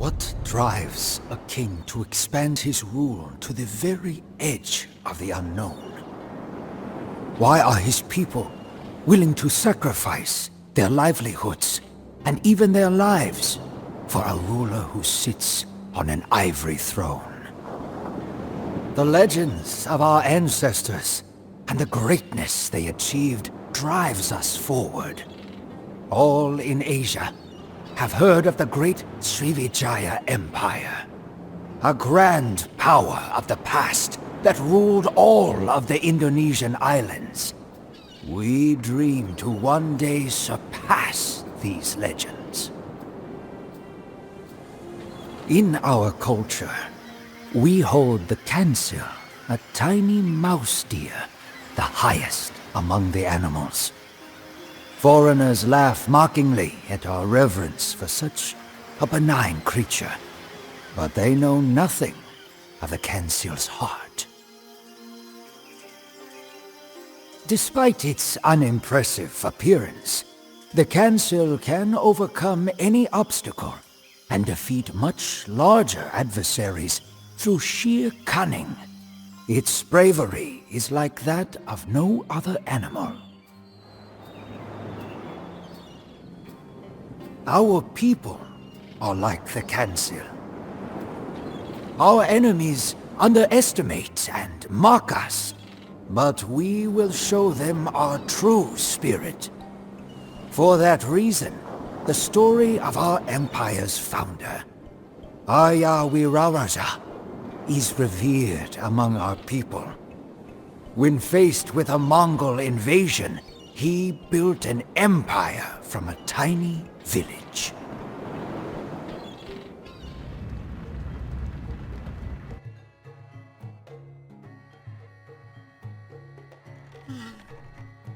What drives a king to expand his rule to the very edge of the unknown? Why are his people willing to sacrifice their livelihoods and even their lives for a ruler who sits on an ivory throne? The legends of our ancestors and the greatness they achieved drives us forward. All in Asia have heard of the great Srivijaya Empire, a grand power of the past that ruled all of the Indonesian islands. We dream to one day surpass these legends. In our culture, we hold the Kansil, a tiny mouse deer, the highest among the animals. Foreigners laugh mockingly at our reverence for such a benign creature, but they know nothing of the Kansil's heart. Despite its unimpressive appearance, the Kansil can overcome any obstacle and defeat much larger adversaries through sheer cunning. Its bravery is like that of no other animal. Our people are like the Kansil. Our enemies underestimate and mock us, but we will show them our true spirit. For that reason, the story of our empire's founder, Arya Wiraraja, is revered among our people. When faced with a Mongol invasion, he built an empire from a tiny village.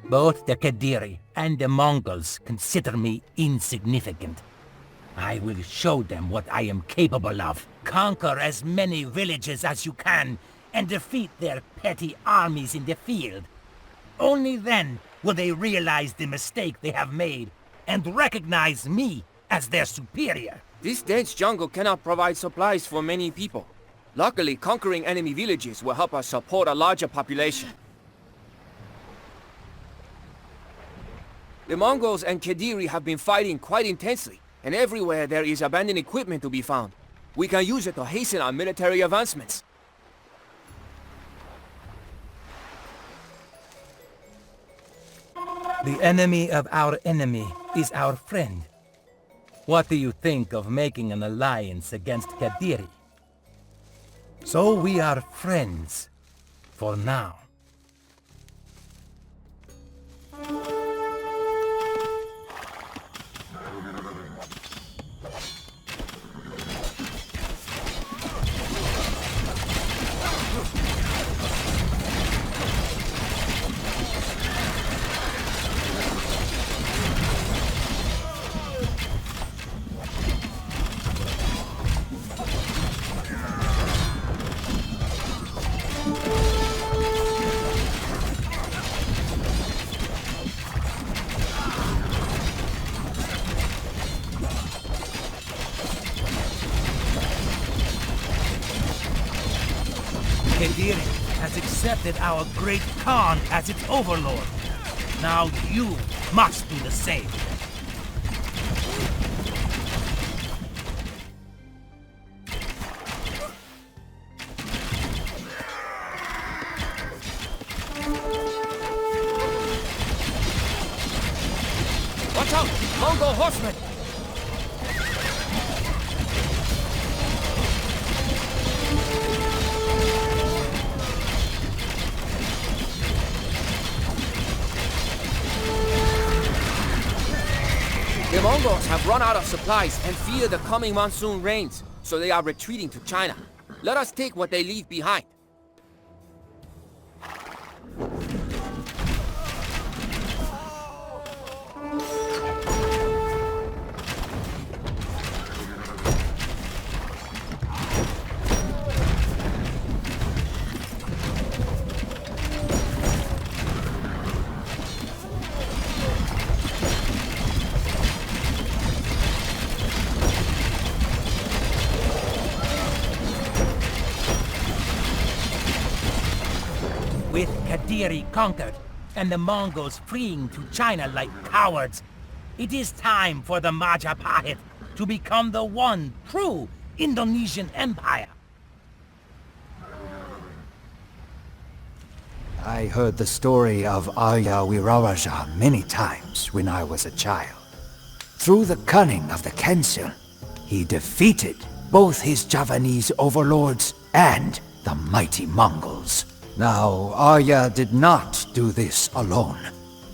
Both the Kadiri and the Mongols consider me insignificant. I will show them what I am capable of. Conquer as many villages as you can, and defeat their petty armies in the field. Only then will they realize the mistake they have made, and recognize me as their superior. This dense jungle cannot provide supplies for many people. Luckily, conquering enemy villages will help us support a larger population. The Mongols and Kadiri have been fighting quite intensely, and everywhere there is abandoned equipment to be found. We can use it to hasten our military advancements. The enemy of our enemy is our friend. What do you think of making an alliance against Kadiri? So we are friends, for now. Kadiri has accepted our great Khan as its overlord. Now you must do the same. Watch out! Mongol horsemen! The Mongols have run out of supplies and fear the coming monsoon rains, so they are retreating to China. Let us take what they leave behind. With Kadiri conquered, and the Mongols fleeing to China like cowards, it is time for the Majapahit to become the one true Indonesian empire. I heard the story of Arya Wiraraja many times when I was a child. Through the cunning of the Council, he defeated both his Javanese overlords and the mighty Mongols. Now, Arya did not do this alone.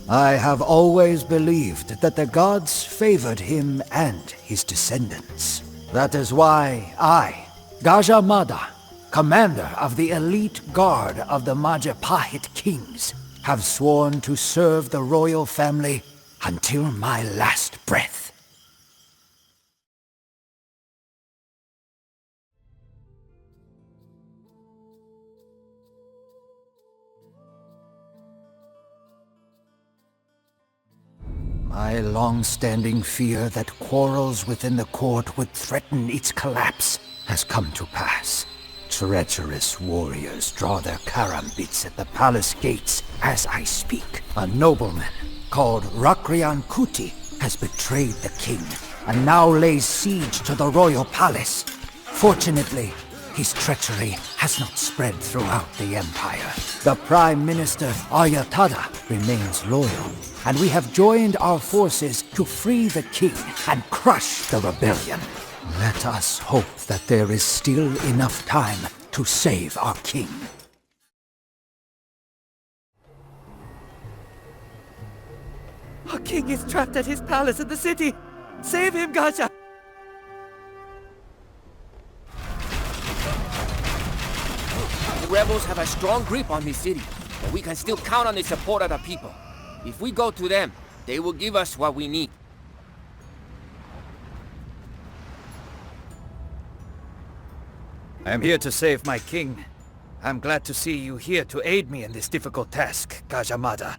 I have always believed that the gods favored him and his descendants. That is why I, Gajah Mada, commander of the elite guard of the Majapahit kings, have sworn to serve the royal family until my last breath. My long-standing fear that quarrels within the court would threaten its collapse has come to pass. Treacherous warriors draw their karambits at the palace gates as I speak. A nobleman called Rakrian Kuti has betrayed the king and now lays siege to the royal palace. Fortunately, his treachery has not spread throughout the empire. The Prime Minister Ayatada remains loyal, and we have joined our forces to free the king and crush the rebellion. Let us hope that there is still enough time to save our king. Our king is trapped at his palace in the city! Save him, Gajah! The rebels have a strong grip on this city, but we can still count on the support of the people. If we go to them, they will give us what we need. I am here to save my king. I'm glad to see you here to aid me in this difficult task, Gajah Mada.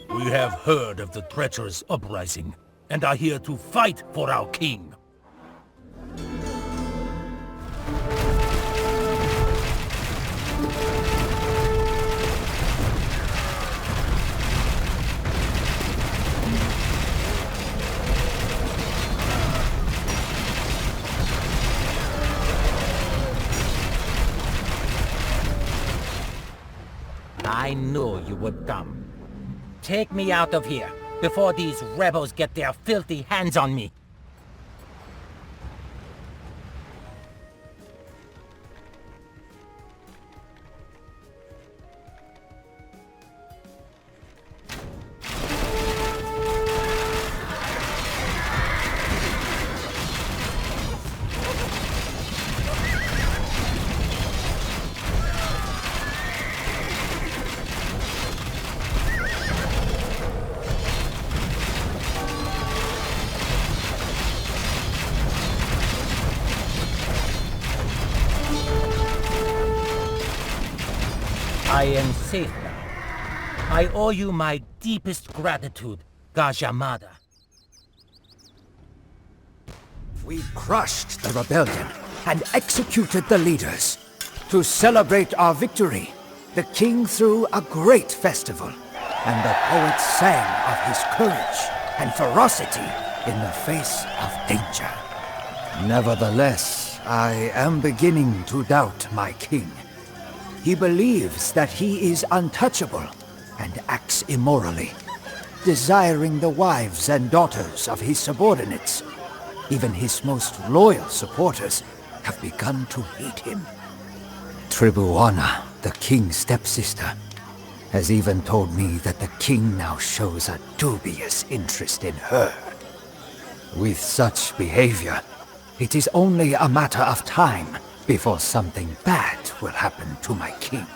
We have heard of the treacherous uprising, and are here to fight for our king. I knew you would come. Take me out of here, before these rebels get their filthy hands on me. I am safe now. I owe you my deepest gratitude, Gajah Mada. We crushed the rebellion and executed the leaders. To celebrate our victory, the king threw a great festival, and the poets sang of his courage and ferocity in the face of danger. Nevertheless, I am beginning to doubt my king. He believes that he is untouchable and acts immorally, desiring the wives and daughters of his subordinates. Even his most loyal supporters have begun to hate him. Tribuana, the king's stepsister, has even told me that the king now shows a dubious interest in her. With such behavior, it is only a matter of time before something bad will happen to my king.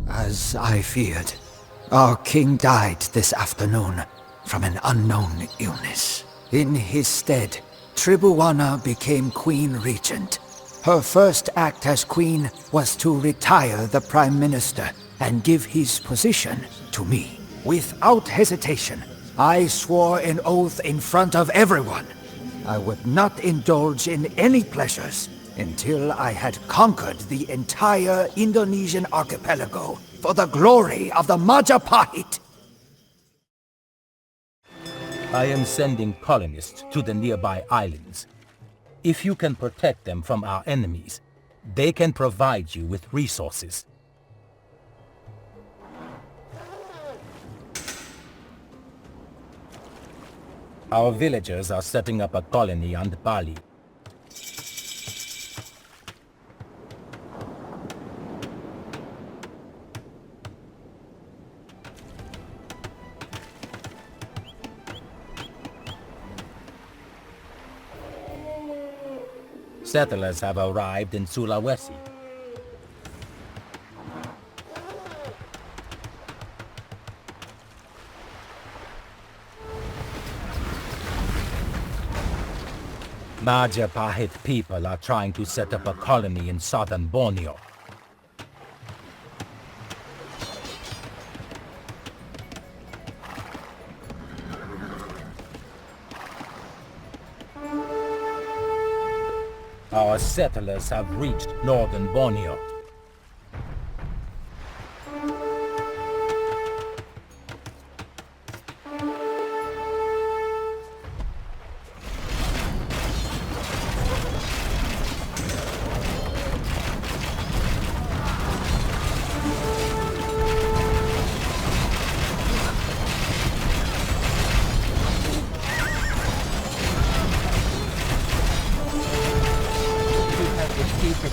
As I feared, our king died this afternoon from an unknown illness. In his stead, Tribuana became Queen Regent, Her first act as queen was to retire the prime minister and give his position to me. Without hesitation, I swore an oath in front of everyone. I would not indulge in any pleasures until I had conquered the entire Indonesian archipelago for the glory of the Majapahit. I am sending colonists to the nearby islands. If you can protect them from our enemies, they can provide you with resources. Our villagers are setting up a colony on Bali. Settlers have arrived in Sulawesi. Majapahit people are trying to set up a colony in southern Borneo. Our settlers have reached northern Borneo.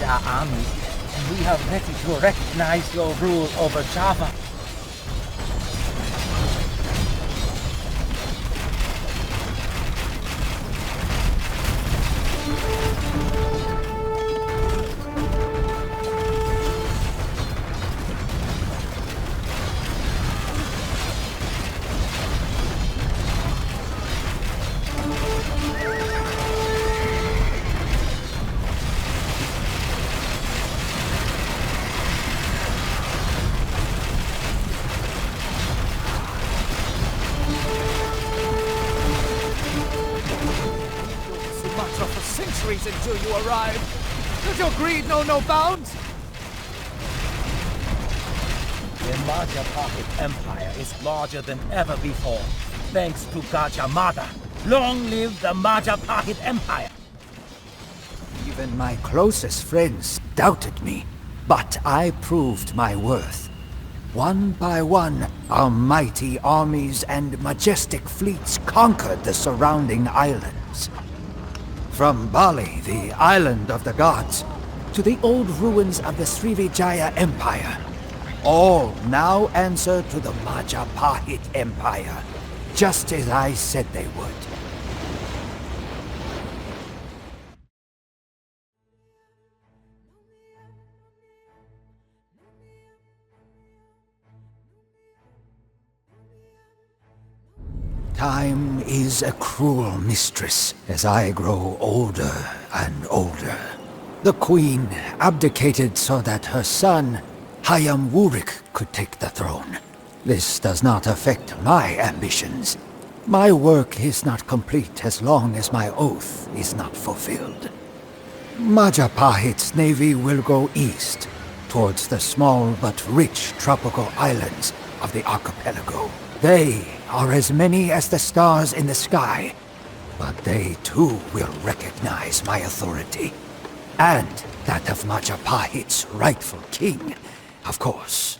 Our army, and we are ready to recognize your rule over Java. Until you arrive. Does your greed know no bounds? The Majapahit Empire is larger than ever before, thanks to Gajah Mada. Long live the Majapahit Empire! Even my closest friends doubted me, but I proved my worth. One by one, our mighty armies and majestic fleets conquered the surrounding islands. From Bali, the island of the gods, to the old ruins of the Srivijaya Empire, all now answer to the Majapahit Empire, just as I said they would. Time is a cruel mistress as I grow older and older. The queen abdicated so that her son, Hayam Wuruk, could take the throne. This does not affect my ambitions. My work is not complete as long as my oath is not fulfilled. Majapahit's navy will go east, towards the small but rich tropical islands of the archipelago. They are as many as the stars in the sky, but they too will recognize my authority. And that of Majapahit's rightful king, of course.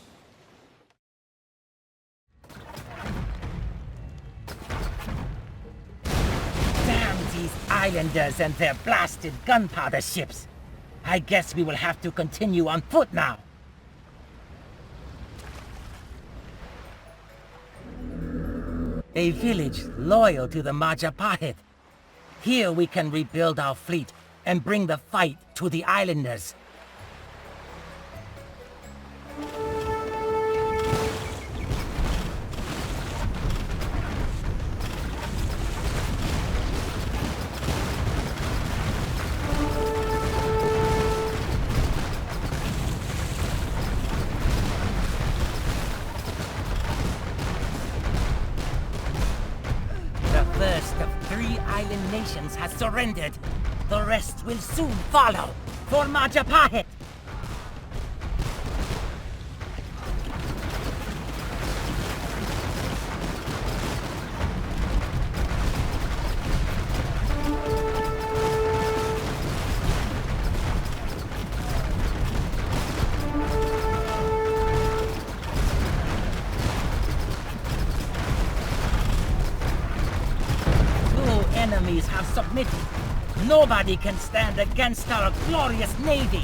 Damn these islanders and their blasted gunpowder ships! I guess we will have to continue on foot now. A village loyal to the Majapahit. Here we can rebuild our fleet and bring the fight to the islanders. island nations has surrendered. The rest will soon follow. For Majapahit! Enemies have submitted. Nobody can stand against our glorious navy.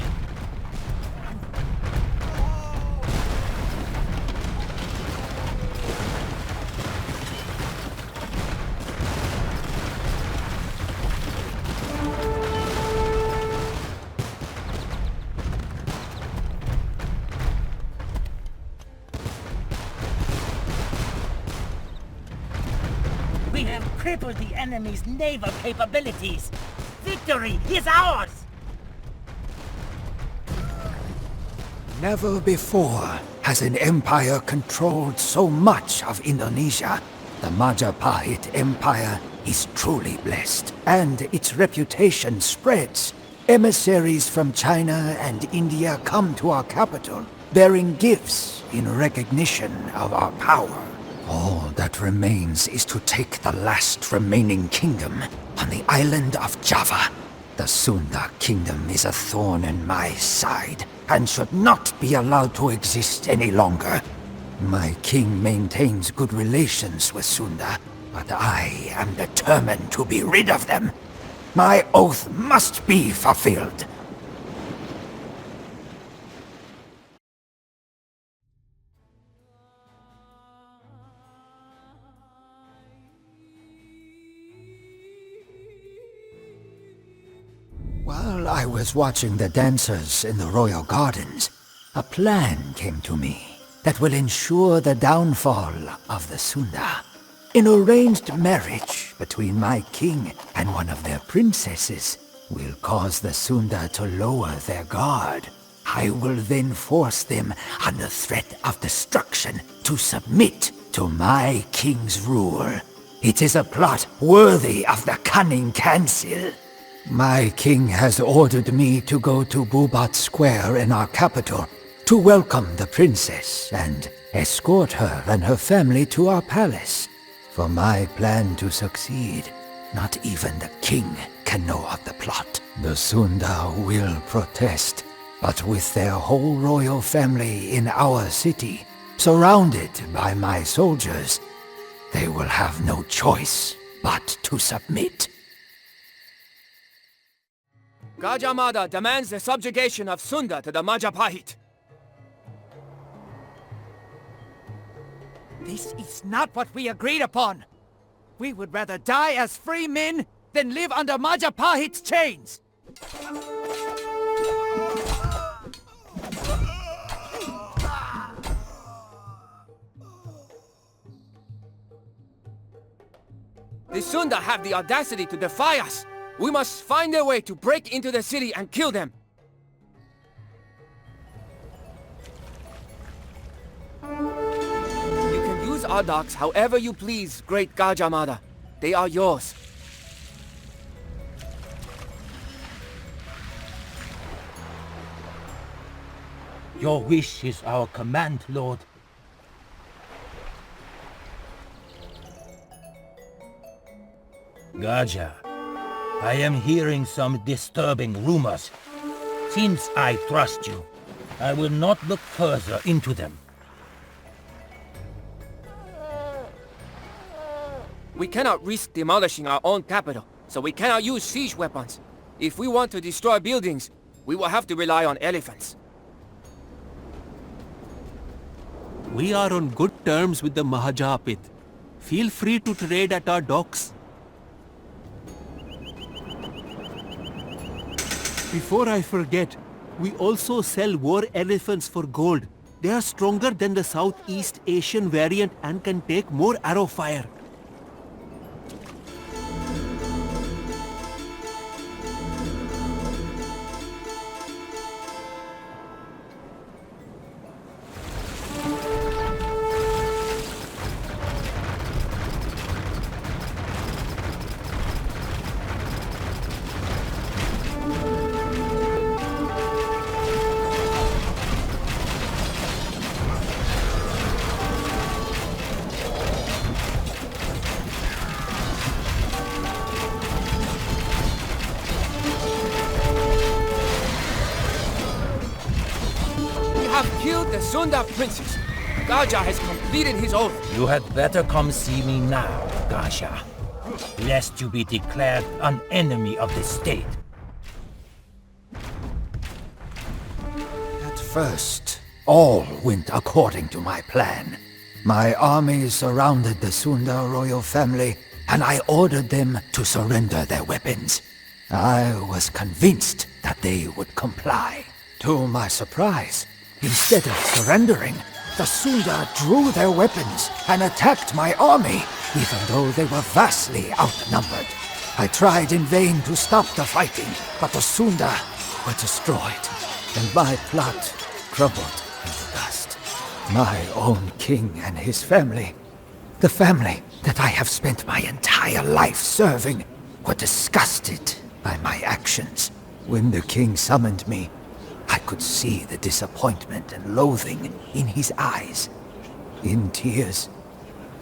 We have crippled the enemy's naval capabilities. Victory is ours! Never before has an empire controlled so much of Indonesia. The Majapahit Empire is truly blessed, and its reputation spreads. Emissaries from China and India come to our capital, bearing gifts in recognition of our power. All that remains is to take the last remaining kingdom on the island of Java. The Sunda kingdom is a thorn in my side and should not be allowed to exist any longer. My king maintains good relations with Sunda, but I am determined to be rid of them. My oath must be fulfilled. While I was watching the dancers in the royal gardens, a plan came to me that will ensure the downfall of the Sunda. An arranged marriage between my king and one of their princesses will cause the Sunda to lower their guard. I will then force them, under threat of destruction, to submit to my king's rule. It is a plot worthy of the cunning Council. My king has ordered me to go to Bubat Square in our capital to welcome the princess and escort her and her family to our palace. For my plan to succeed, not even the king can know of the plot. The Sunda will protest, but with their whole royal family in our city, surrounded by my soldiers, they will have no choice but to submit. Gajah Mada demands the subjugation of Sunda to the Majapahit. This is not what we agreed upon. We would rather die as free men than live under Majapahit's chains. The Sunda have the audacity to defy us. We must find a way to break into the city and kill them. You can use our docks however you please, great Gajah Mada. They are yours. Your wish is our command, Lord. Gajah, I am hearing some disturbing rumors. Since I trust you, I will not look further into them. We cannot risk demolishing our own capital, so we cannot use siege weapons. If we want to destroy buildings, we will have to rely on elephants. We are on good terms with the Mahajapit. Feel free to trade at our docks. Before I forget, we also sell war elephants for gold. They are stronger than the Southeast Asian variant and can take more arrow fire. have killed the Sunda princess. Gajah has completed his oath. You had better come see me now, Gajah, lest you be declared an enemy of the state. At first, all went according to my plan. My army surrounded the Sunda royal family, and I ordered them to surrender their weapons. I was convinced that they would comply. To my surprise, instead of surrendering, the Sunda drew their weapons and attacked my army, even though they were vastly outnumbered. I tried in vain to stop the fighting, but the Sunda were destroyed, and my plot crumbled into dust. My own king and his family, the family that I have spent my entire life serving, were disgusted by my actions. When the king summoned me, I could see the disappointment and loathing in his eyes. In tears,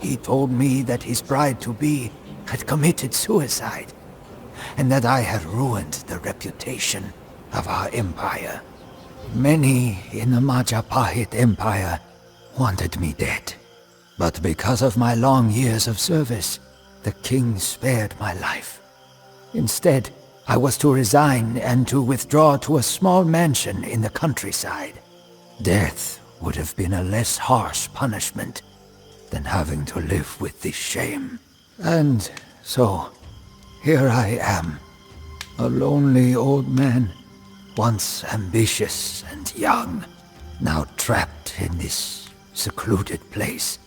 he told me that his bride-to-be had committed suicide, and that I had ruined the reputation of our empire. Many in the Majapahit Empire wanted me dead, but because of my long years of service, the king spared my life. Instead, I was to resign and to withdraw to a small mansion in the countryside. Death would have been a less harsh punishment than having to live with this shame. And so, here I am, a lonely old man, once ambitious and young, now trapped in this secluded place.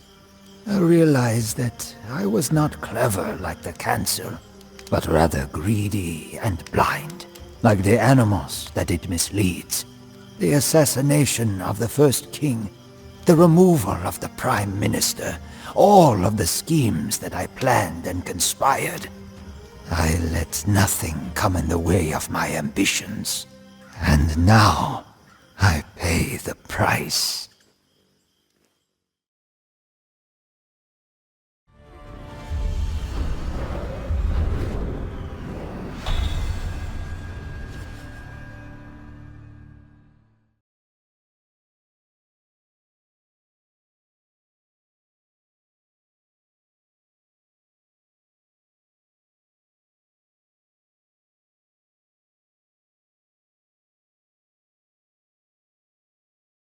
I realized that I was not clever like the council, but rather greedy and blind, like the animals that it misleads. The assassination of the first king, the removal of the prime minister, all of the schemes that I planned and conspired. I let nothing come in the way of my ambitions. And now, I pay the price.